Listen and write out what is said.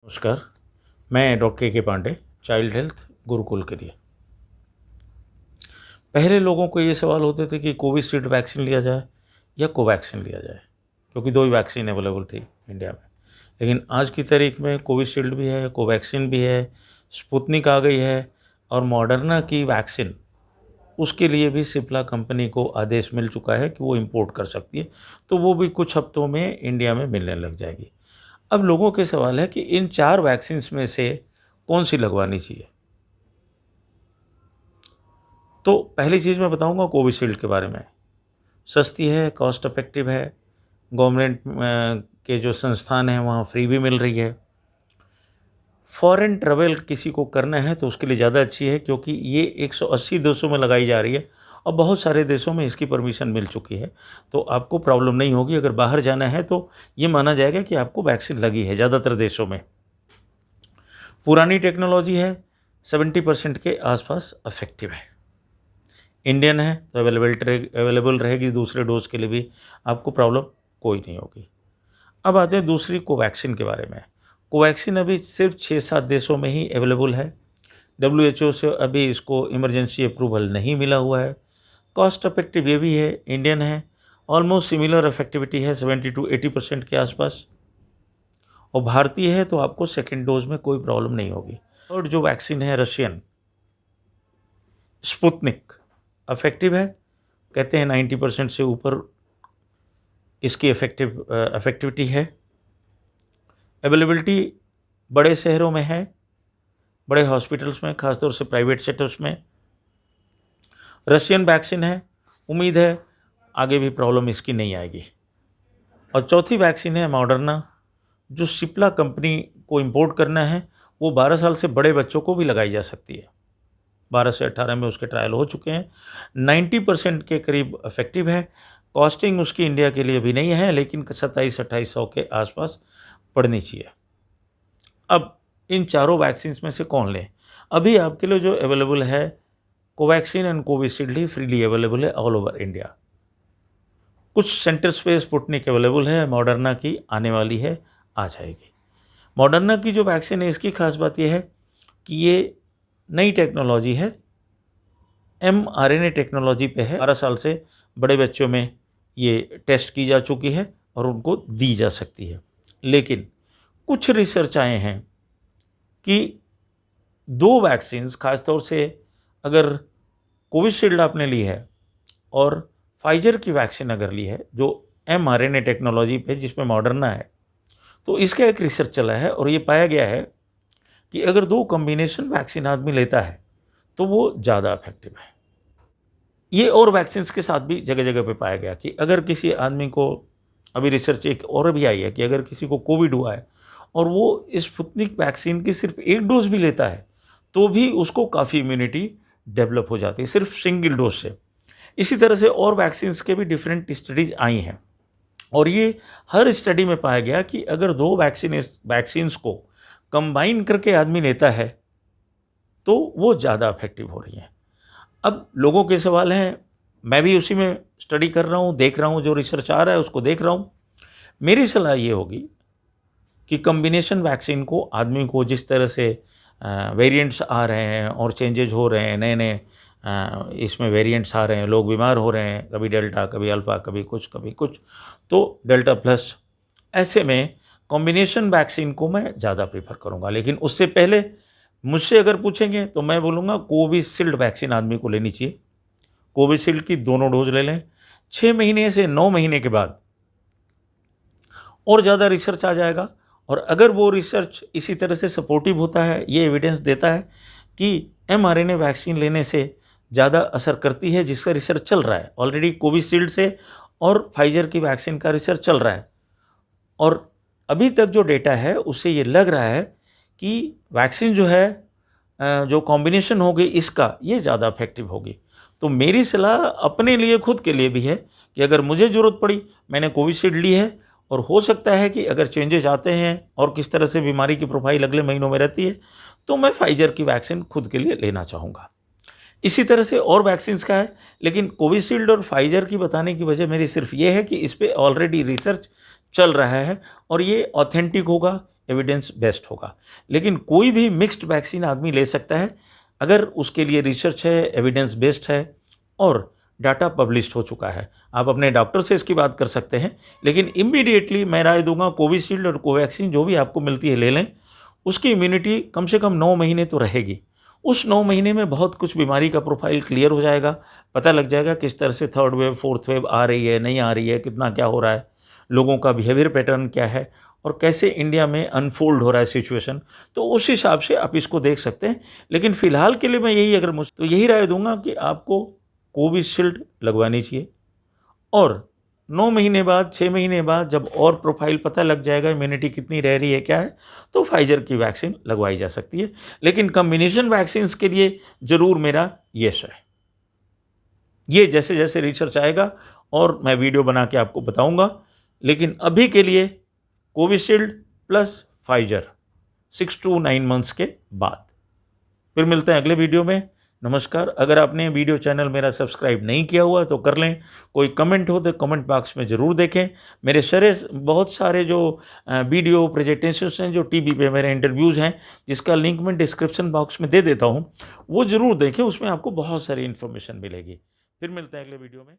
नमस्कार। मैं डॉक्टर के पांडे, चाइल्ड हेल्थ गुरुकुल के लिए। पहले लोगों को ये सवाल होते थे कि कोविशील्ड वैक्सीन लिया जाए या कोवैक्सीन लिया जाए, क्योंकि दो ही वैक्सीन अवेलेबल थी इंडिया में। लेकिन आज की तारीख में कोविशील्ड भी है, कोवैक्सीन भी है, स्पुतनिक आ गई है और मॉडर्ना की वैक्सीन, उसके लिए भी सिप्ला कंपनी को आदेश मिल चुका है कि वो इंपोर्ट कर सकती है, तो वो भी कुछ हफ्तों में इंडिया में मिलने लग जाएगी। अब लोगों के सवाल है कि इन 4 वैक्सीन्स में से कौन सी लगवानी चाहिए। तो पहली चीज़ मैं बताऊंगा कोविशील्ड के बारे में। सस्ती है, कॉस्ट इफेक्टिव है, गवर्नमेंट के जो संस्थान हैं वहाँ फ्री भी मिल रही है। फॉरेन ट्रैवल किसी को करना है तो उसके लिए ज़्यादा अच्छी है, क्योंकि ये 180 देशों में लगाई जा रही है और बहुत सारे देशों में इसकी परमिशन मिल चुकी है, तो आपको प्रॉब्लम नहीं होगी। अगर बाहर जाना है तो ये माना जाएगा कि आपको वैक्सीन लगी है ज़्यादातर देशों में। पुरानी टेक्नोलॉजी है, 70% के आसपास इफेक्टिव है। इंडियन है तो अवेलेबल रहेगी दूसरे डोज के लिए भी, आपको प्रॉब्लम कोई नहीं होगी। अब आते हैं दूसरी कोवैक्सीन के बारे में। कोवैक्सीन अभी सिर्फ 6-7 देशों में ही अवेलेबल है। WHO से अभी इसको इमरजेंसी अप्रूवल नहीं मिला हुआ है। कॉस्ट इफेक्टिव ये भी है, इंडियन है, ऑलमोस्ट सिमिलर इफेक्टिविटी है 70 to 80% के आसपास, और भारतीय है तो आपको सेकेंड डोज में कोई प्रॉब्लम नहीं होगी। और जो वैक्सीन है रशियन स्पुतनिक, इफेक्टिव है, कहते हैं 90% से ऊपर इसकी इफेक्टिविटी है। अवेलेबिलिटी बड़े शहरों में है, बड़े हॉस्पिटल्स में, खासतौर से प्राइवेट सेक्टर्स में। रशियन वैक्सीन है, उम्मीद है आगे भी प्रॉब्लम इसकी नहीं आएगी। और चौथी वैक्सीन है मॉडर्ना, जो सिप्ला कंपनी को इंपोर्ट करना है। वो 12 साल से बड़े बच्चों को भी लगाई जा सकती है। 12 से 18 में उसके ट्रायल हो चुके हैं। 90% के करीब इफेक्टिव है। कॉस्टिंग उसकी इंडिया के लिए भी नहीं है, लेकिन 27-2800 के आसपास पड़नी चाहिए। अब इन चारों वैक्सीन में से कौन लें? अभी आपके लिए जो अवेलेबल है Covaxin and Covishield he freely available है ऑल ओवर इंडिया। कुछ सेंटर्स पे स्पुतनिक अवेलेबल है, मॉडर्ना की आने वाली है, आ जाएगी। मॉडर्ना की जो वैक्सीन है इसकी खास बात यह है कि ये नई टेक्नोलॉजी है, mRNA टेक्नोलॉजी पे है। 12 साल से बड़े बच्चों में ये टेस्ट की जा चुकी है और उनको दी जा सकती है। लेकिन कुछ रिसर्च आए हैं कि 2 वैक्सीन्स, खासतौर से अगर कोविशील्ड आपने ली है और फाइजर की वैक्सीन अगर ली है जो mRNA टेक्नोलॉजी पे जिसमें मॉडर्ना है, तो इसका एक रिसर्च चला है और ये पाया गया है कि अगर 2 कॉम्बिनेशन वैक्सीन आदमी लेता है तो वो ज़्यादा इफेक्टिव है। ये और वैक्सीन्स के साथ भी जगह जगह पे पाया गया कि अगर किसी आदमी को, अभी रिसर्च एक और भी आई है कि अगर किसी को कोविड हुआ है और वो स्पुतनिक वैक्सीन की सिर्फ 1 डोज भी लेता है तो भी उसको काफ़ी इम्यूनिटी डेवलप हो जाती है सिर्फ सिंगल डोज से। इसी तरह से और वैक्सीन्स के भी डिफरेंट स्टडीज आई हैं और ये हर स्टडी में पाया गया कि अगर 2 वैक्सीन्स को कंबाइन करके आदमी लेता है तो वो ज़्यादा इफेक्टिव हो रही हैं। अब लोगों के सवाल हैं, मैं भी उसी में स्टडी कर रहा हूँ, देख रहा हूँ, जो रिसर्च आ रहा है उसको देख रहा हूँ। मेरी सलाह ये होगी कि कॉम्बिनेशन वैक्सीन को आदमी को, जिस तरह से वेरिएंट्स आ रहे हैं और चेंजेज हो रहे हैं, नए नए इसमें वेरिएंट्स आ रहे हैं, लोग बीमार हो रहे हैं, कभी डेल्टा, कभी अल्फ़ा, कभी कुछ, तो डेल्टा प्लस, ऐसे में कॉम्बिनेशन वैक्सीन को मैं ज़्यादा प्रीफर करूँगा। लेकिन उससे पहले मुझसे अगर पूछेंगे तो मैं बोलूँगा कोविशील्ड वैक्सीन आदमी को लेनी चाहिए। कोविशील्ड की दोनों डोज ले लें। 6 महीने से 9 महीने के बाद और ज़्यादा रिसर्च आ जाएगा, और अगर वो रिसर्च इसी तरह से सपोर्टिव होता है, ये एविडेंस देता है कि mRNA वैक्सीन लेने से ज़्यादा असर करती है, जिसका रिसर्च चल रहा है ऑलरेडी, कोविशील्ड से और फाइजर की वैक्सीन का रिसर्च चल रहा है, और अभी तक जो डेटा है उससे ये लग रहा है कि वैक्सीन जो है, जो कॉम्बिनेशन होगी इसका, ये ज़्यादा इफेक्टिव होगी। तो मेरी सलाह अपने लिए, खुद के लिए भी है कि अगर मुझे ज़रूरत पड़ी, मैंने कोविशील्ड ली है, और हो सकता है कि अगर चेंजेस आते हैं और किस तरह से बीमारी की प्रोफाइल अगले महीनों में रहती है, तो मैं फाइजर की वैक्सीन खुद के लिए लेना चाहूँगा। इसी तरह से और वैक्सीन्स का है, लेकिन कोविशील्ड और फाइजर की बताने की वजह मेरी सिर्फ ये है कि इस पे ऑलरेडी रिसर्च चल रहा है और ये ऑथेंटिक होगा, एविडेंस बेस्ड होगा। लेकिन कोई भी मिक्स्ड वैक्सीन आदमी ले सकता है अगर उसके लिए रिसर्च है, एविडेंस बेस्ड है और डाटा पब्लिश्ड हो चुका है। आप अपने डॉक्टर से इसकी बात कर सकते हैं, लेकिन इमीडिएटली मैं राय दूंगा कोविशील्ड और कोवैक्सीन जो भी आपको मिलती है ले लें। उसकी इम्यूनिटी कम से कम 9 महीने तो रहेगी। उस 9 महीने में बहुत कुछ बीमारी का प्रोफाइल क्लियर हो जाएगा, पता लग जाएगा किस तरह से थर्ड वेव, फोर्थ वेव आ रही है, नहीं आ रही है, कितना क्या हो रहा है, लोगों का बिहेवियर पैटर्न क्या है और कैसे इंडिया में अनफोल्ड हो रहा है सिचुएशन। तो उस हिसाब से आप इसको देख सकते हैं। लेकिन फ़िलहाल के लिए मैं यही राय दूंगा कि आपको कोविशील्ड लगवानी चाहिए और 9 महीने बाद, 6 महीने बाद जब और प्रोफाइल पता लग जाएगा, इम्यूनिटी कितनी रह रही है, क्या है, तो फाइजर की वैक्सीन लगवाई जा सकती है। लेकिन कॉम्बिनेशन वैक्सीन्स के लिए ज़रूर मेरा येस है। ये जैसे जैसे रिसर्च आएगा और मैं वीडियो बना के आपको बताऊंगा। लेकिन अभी के लिए Covishield plus Pfizer 6 to 9 months के बाद। फिर मिलते हैं अगले वीडियो में। नमस्कार। अगर आपने वीडियो चैनल मेरा सब्सक्राइब नहीं किया हुआ तो कर लें। कोई कमेंट हो तो कमेंट बॉक्स में ज़रूर देखें। मेरे बहुत सारे जो वीडियो प्रेजेंटेशंस हैं, जो टीवी पे मेरे इंटरव्यूज़ हैं, जिसका लिंक मैं डिस्क्रिप्शन बॉक्स में दे देता हूँ, वो ज़रूर देखें। उसमें आपको बहुत सारी इन्फॉर्मेशन मिलेगी। फिर मिलते हैं अगले वीडियो में।